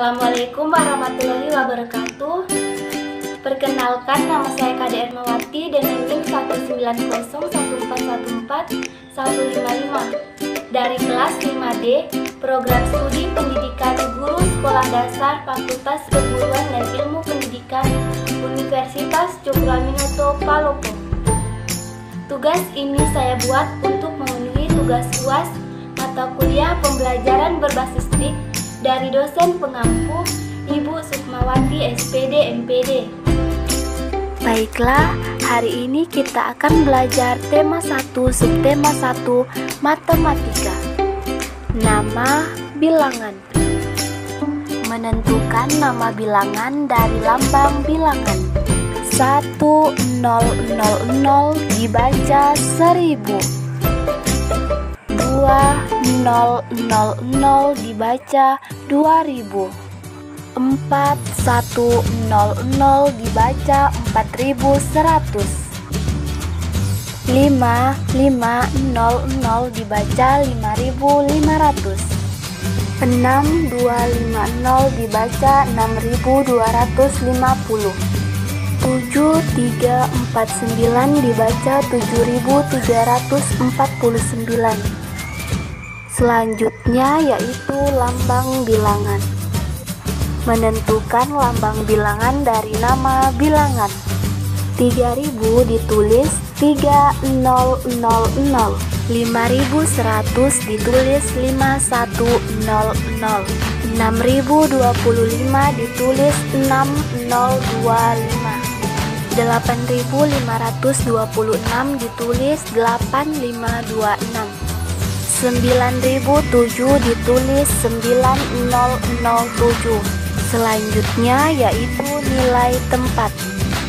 Assalamualaikum warahmatullahi wabarakatuh. Perkenalkan, nama saya Kade Ermawati dengan NIM 190141415 dari kelas 5D Program Studi Pendidikan Guru Sekolah Dasar Fakultas Keguruan dan Ilmu Pendidikan Universitas Cokroaminoto, Palopo. Tugas ini saya buat untuk memenuhi tugas UAS mata kuliah pembelajaran berbasis TIK dari dosen pengampu Ibu Sukmawati SPD MPD. Baiklah, hari ini kita akan belajar tema 1 subtema 1 matematika. Nama bilangan. Menentukan nama bilangan dari lambang bilangan. 1000 dibaca 1000. 2000 dibaca 2000. 4100 dibaca 4100. 5500 dibaca 5500. 6250 dibaca 6250. 7349 dibaca 7349. Selanjutnya yaitu lambang bilangan. Menentukan lambang bilangan dari nama bilangan. 3000 ditulis 3000. 5100 ditulis 5100. 6025 ditulis 6025. 8526 ditulis 8526. 9007 ditulis 9007. Selanjutnya yaitu nilai tempat.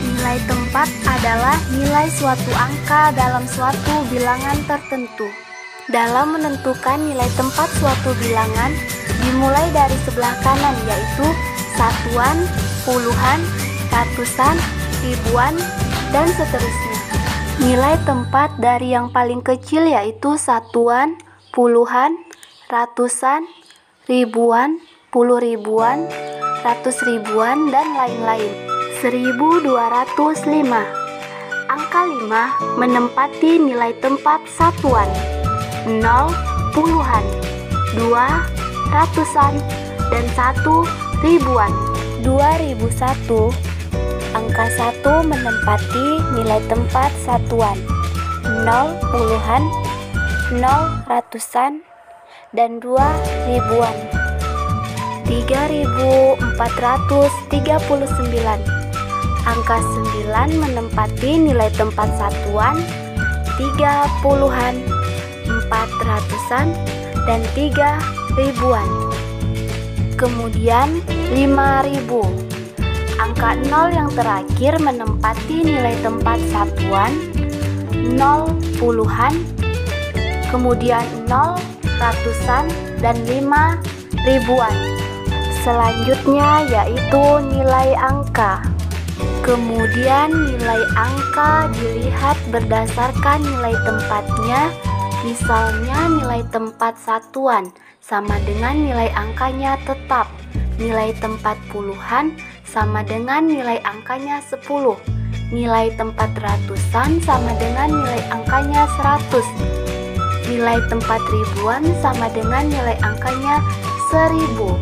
Nilai tempat adalah nilai suatu angka dalam suatu bilangan tertentu. Dalam menentukan nilai tempat suatu bilangan, dimulai dari sebelah kanan yaitu satuan, puluhan, ratusan, ribuan, dan seterusnya. Nilai tempat dari yang paling kecil yaitu satuan, puluhan, ratusan, ribuan, puluh ribuan, ratus ribuan, dan lain-lain. 1205. Angka 5 menempati nilai tempat satuan. 0 puluhan, 2 ratusan, dan 1 ribuan. 2001. Angka 1 menempati nilai tempat satuan. 0 puluhan, 0 ratusan, dan 2 ribuan. 3439. Angka 9 menempati nilai tempat satuan 3 puluhan, 4 ratusan, dan 3 ribuan. Kemudian 5000. Angka 0 yang terakhir menempati nilai tempat satuan 0 puluhan, kemudian 0 ratusan, dan 5 ribuan. Selanjutnya yaitu nilai angka. Kemudian nilai angka dilihat berdasarkan nilai tempatnya. Misalnya nilai tempat satuan sama dengan nilai angkanya tetap. Nilai tempat puluhan sama dengan nilai angkanya 10. Nilai tempat ratusan sama dengan nilai angkanya 100. Nilai tempat ribuan sama dengan nilai angkanya 1000.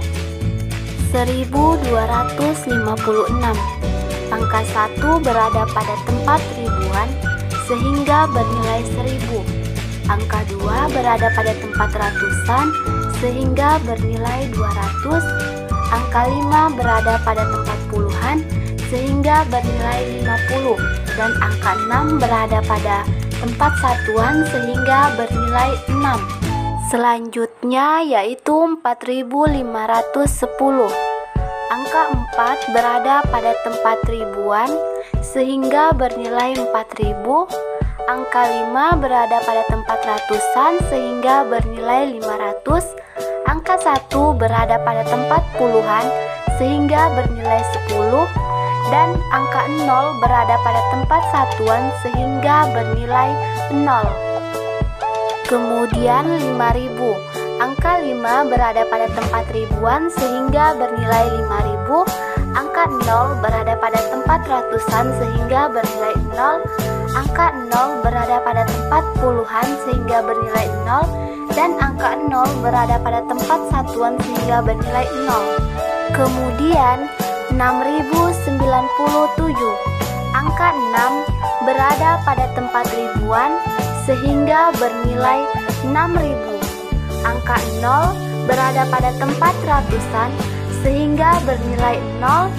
1256. Angka 1 berada pada tempat ribuan sehingga bernilai 1000. Angka 2 berada pada tempat ratusan sehingga bernilai 200. Angka 5 berada pada tempat puluhan sehingga bernilai 50. Dan angka 6 berada pada tempat satuan sehingga bernilai 6. Selanjutnya yaitu 4510. Angka 4 berada pada tempat ribuan sehingga bernilai 4000. Angka 5 berada pada tempat ratusan sehingga bernilai 500. Angka 1 berada pada tempat puluhan sehingga bernilai 10. Dan angka 0 berada pada tempat satuan sehingga bernilai 0. Kemudian 5000. Angka 5 berada pada tempat ribuan sehingga bernilai 5.000. Angka 0 berada pada tempat ratusan sehingga bernilai 0. Angka 0 berada pada tempat puluhan sehingga bernilai 0. Dan angka 0 berada pada tempat satuan sehingga bernilai 0. Kemudian 6097. Angka 6 berada pada tempat ribuan sehingga bernilai 6.000. Angka 0 berada pada tempat ratusan sehingga bernilai 0.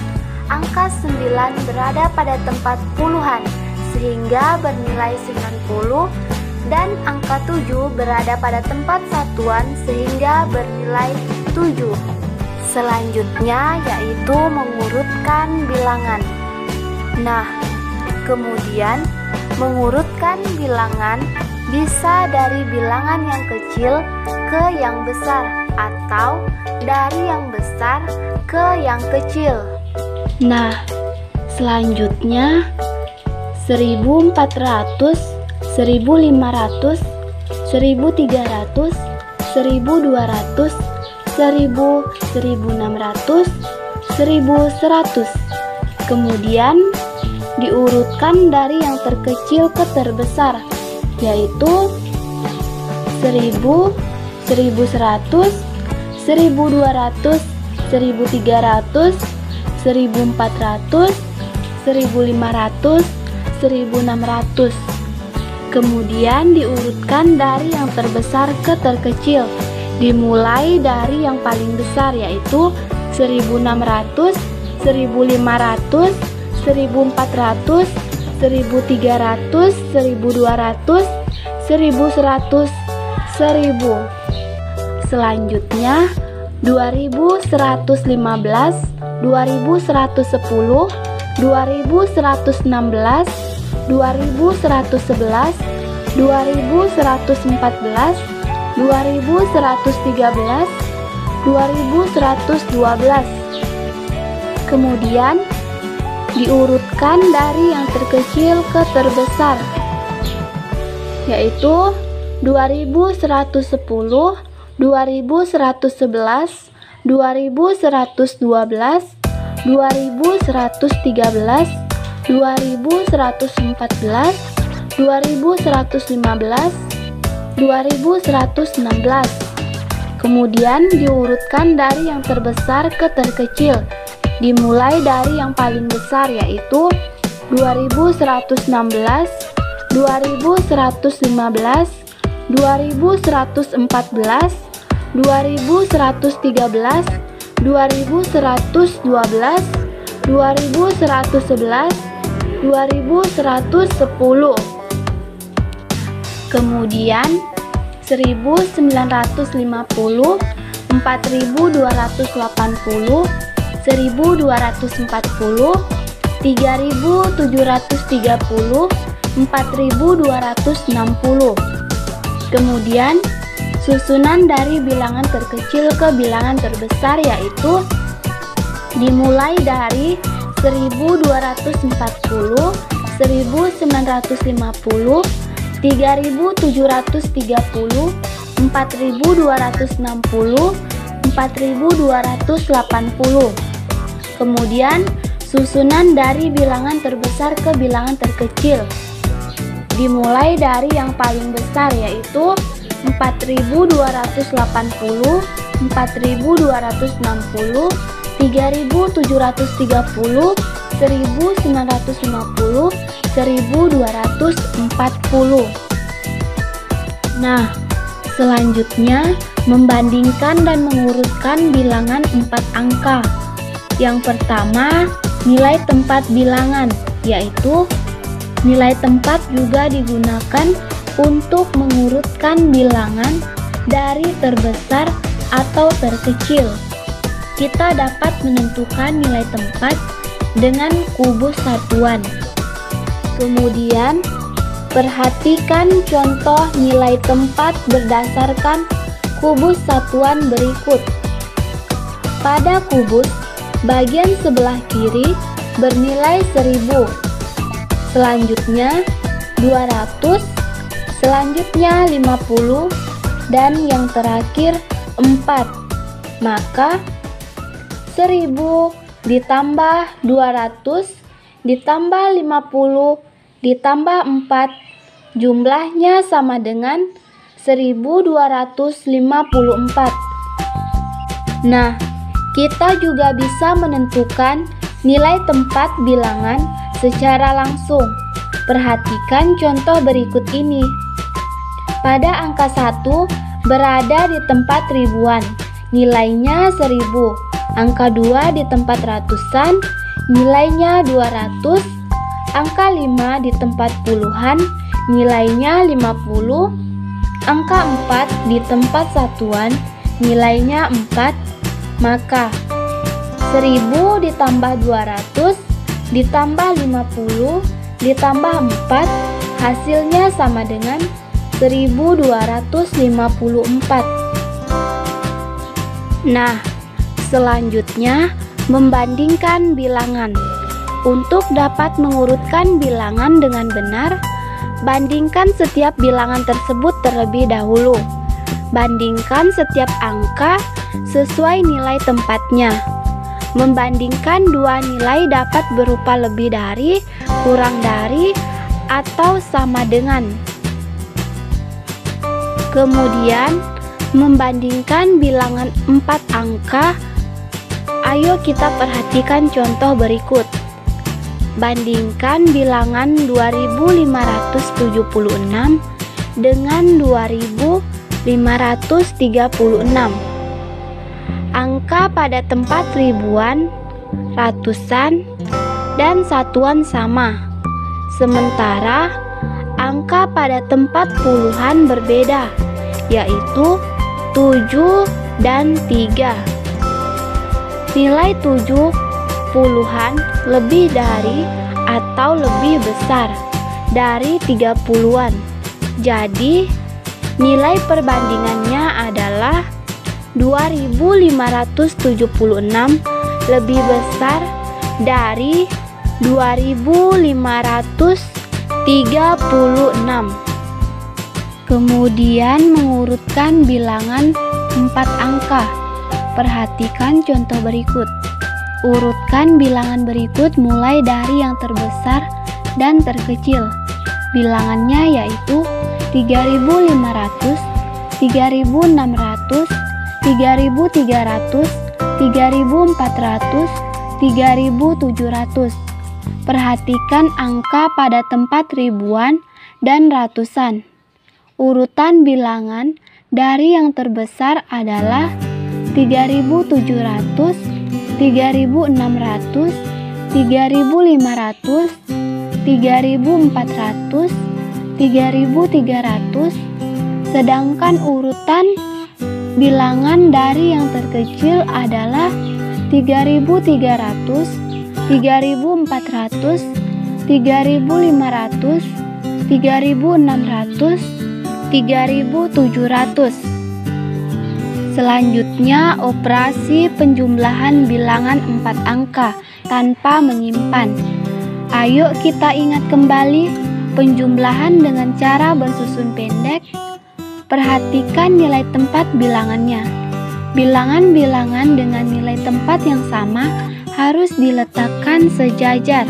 Angka 9 berada pada tempat puluhan sehingga bernilai 90. Dan angka 7 berada pada tempat satuan sehingga bernilai 7. Selanjutnya yaitu mengurutkan bilangan. Nah, kemudian mengurutkan bilangan bisa dari bilangan yang kecil ke yang besar atau dari yang besar ke yang kecil. Nah, selanjutnya 1400, 1500, 1300, 1200, 1000, 1600, 1100. Kemudian diurutkan dari yang terkecil ke terbesar, yaitu 1000, 1100, 1200, 1300, 1400, 1500, 1600. Kemudian diurutkan dari yang terbesar ke terkecil, dimulai dari yang paling besar yaitu 1600, 1500, 1400, 1300, 1200, 1100, 1000. Selanjutnya 2115, 2110, 2116, 2111, 2114, 2113, 2112. Kemudian diurutkan dari yang terkecil ke terbesar, yaitu 2110, 2111, 2112, 2113, 2114, 2115, 2116. Kemudian diurutkan dari yang terbesar ke terkecil, dimulai dari yang paling besar yaitu 2116, 2115, 2114, 2113, 2112, 2111, 2110. Kemudian 1950, 4280, 1240, 3730, 4260. Kemudian susunan dari bilangan terkecil ke bilangan terbesar yaitu dimulai dari 1240, 1950, 3730, 4260, 4280. Kemudian susunan dari bilangan terbesar ke bilangan terkecil dimulai dari yang paling besar yaitu 4280, 4260, 3730, 1950, 1240. Nah, selanjutnya membandingkan dan mengurutkan bilangan 4 angka. Yang pertama, nilai tempat bilangan, yaitu nilai tempat juga digunakan untuk mengurutkan bilangan dari terbesar atau terkecil. Kita dapat menentukan nilai tempat dengan kubus satuan. Kemudian, perhatikan contoh nilai tempat berdasarkan kubus satuan berikut. Pada kubus, bagian sebelah kiri bernilai 1000, selanjutnya 200, selanjutnya 50, dan yang terakhir Maka 1000 ditambah 200 ditambah 50 ditambah 4 jumlahnya sama dengan 1254. Nah, kita juga bisa menentukan nilai tempat bilangan secara langsung. Perhatikan contoh berikut ini. Pada angka 1 berada di tempat ribuan, nilainya 1000. Angka 2 di tempat ratusan, nilainya 200. Angka 5 di tempat puluhan, nilainya 50. Angka 4 di tempat satuan, nilainya 4. Maka 1000 ditambah 200 ditambah 50 ditambah 4 hasilnya sama dengan 1254. Nah, selanjutnya membandingkan bilangan. Untuk dapat mengurutkan bilangan dengan benar, bandingkan setiap bilangan tersebut terlebih dahulu. Bandingkan setiap angka sesuai nilai tempatnya. Membandingkan dua nilai dapat berupa lebih dari, kurang dari, atau sama dengan. Kemudian, membandingkan bilangan 4 angka. Ayo kita perhatikan contoh berikut. Bandingkan bilangan 2576 dengan 2536. Angka pada tempat ribuan, ratusan, dan satuan sama. Sementara angka pada tempat puluhan berbeda, yaitu 7 dan 3. Nilai 7 puluhan lebih dari atau lebih besar dari 30-an. Jadi, nilai perbandingannya adalah 2576 lebih besar dari 2536. Kemudian mengurutkan bilangan 4 angka. Perhatikan contoh berikut. Urutkan bilangan berikut mulai dari yang terbesar dan terkecil. Bilangannya yaitu 3500, 3600, 3300, 3400, 3700. Perhatikan angka pada tempat ribuan dan ratusan. Urutan bilangan dari yang terbesar adalah 3700, 3600, 3500, 3400, 3300. Sedangkan urutan bilangan dari yang terkecil adalah 3300, 3400, 3500, 3600, 3700. Selanjutnya, operasi penjumlahan bilangan 4 angka tanpa menyimpan. Ayo kita ingat kembali penjumlahan dengan cara bersusun pendek. Perhatikan nilai tempat bilangannya. Bilangan-bilangan dengan nilai tempat yang sama harus diletakkan sejajar.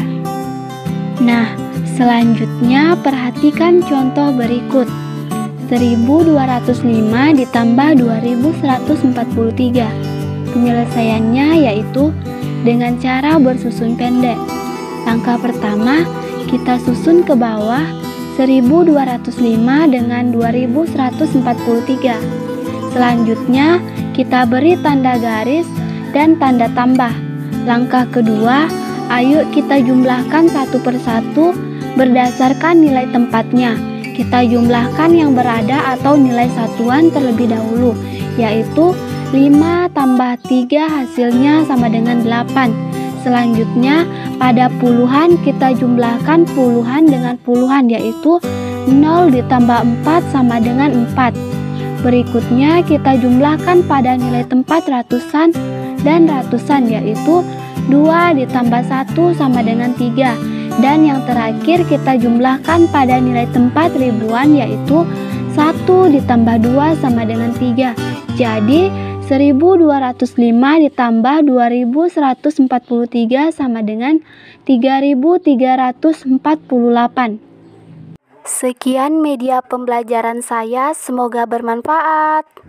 Nah, selanjutnya perhatikan contoh berikut. 1205 ditambah 2143. Penyelesaiannya yaitu dengan cara bersusun pendek. Langkah pertama, kita susun ke bawah 1205 dengan 2143. Selanjutnya, kita beri tanda garis dan tanda tambah. Langkah kedua, ayo kita jumlahkan satu persatu berdasarkan nilai tempatnya. Kita jumlahkan yang berada atau nilai satuan terlebih dahulu, yaitu 5 tambah 3 hasilnya sama dengan 8. Selanjutnya, pada puluhan kita jumlahkan puluhan dengan puluhan, yaitu 0 ditambah 4 sama dengan 4. Berikutnya, kita jumlahkan pada nilai tempat ratusan dan ratusan, yaitu 2 ditambah 1 sama dengan 3. Dan yang terakhir kita jumlahkan pada nilai tempat ribuan, yaitu 1 ditambah 2 sama dengan 3. Jadi 1205 ditambah 2143 sama dengan 3348. Sekian media pembelajaran saya, semoga bermanfaat.